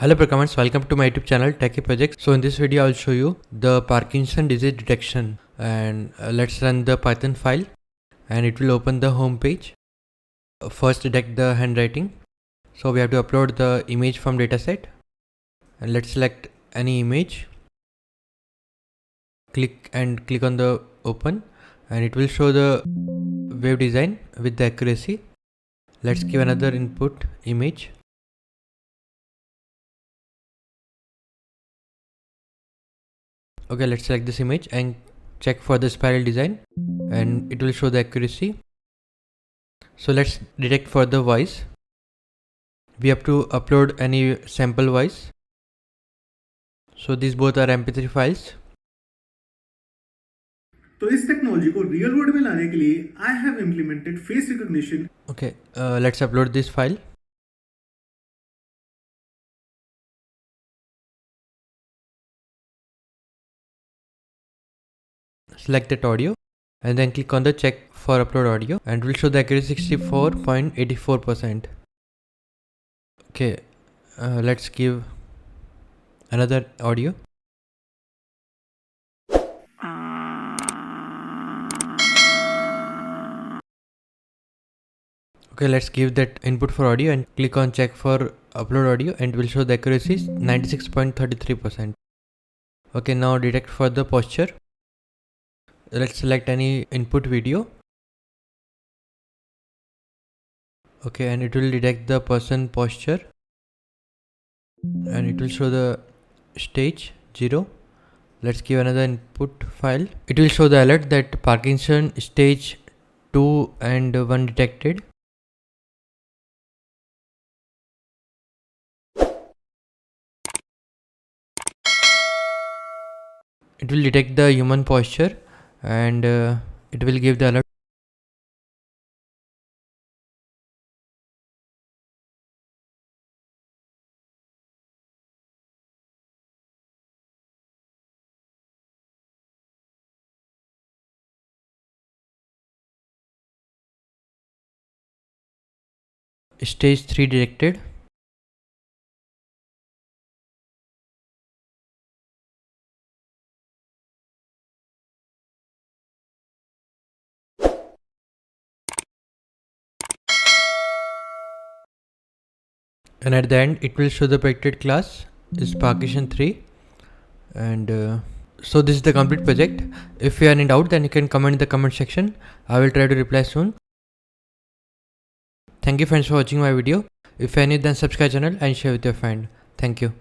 Hello programmers, welcome to my YouTube channel Techie Projects. So in this video I'll show you the Parkinson disease detection, and let's run the Python file and it will open the home page. First detect the handwriting. So we have to upload the image from dataset, and let's select any image. Click on the open, and it will show the wave design with the accuracy. Let's give another input image. Okay, let's select this image and check for the spiral design, and it will show the accuracy. So let's detect for the voice. We have to upload any sample voice. So these both are MP3 files. तो इस technology को real world में लाने के लिए I have implemented face recognition. Okay, let's upload this file. Select that audio and then click on the check for upload audio, and will show the accuracy 64.84%. Okay, let's give another audio. Okay, let's give that input for audio and click on check for upload audio, and will show the accuracy is 96.33%. Okay, now detect for the posture. Let's select any input video. Okay, and it will detect the person posture, and it will show the stage 0. Let's give another input file. It will show the alert that Parkinson stage 2 and 1 detected. It will detect the human posture, and it will give the alert. Stage 3 detected. And at the end it will show the predicted class is Parkinson 3. And so this is the complete project. If you are in doubt, then you can comment in the comment section. I will try to reply soon. Thank you friends for watching my video. If you are new, then subscribe channel and share with your friend. Thank you.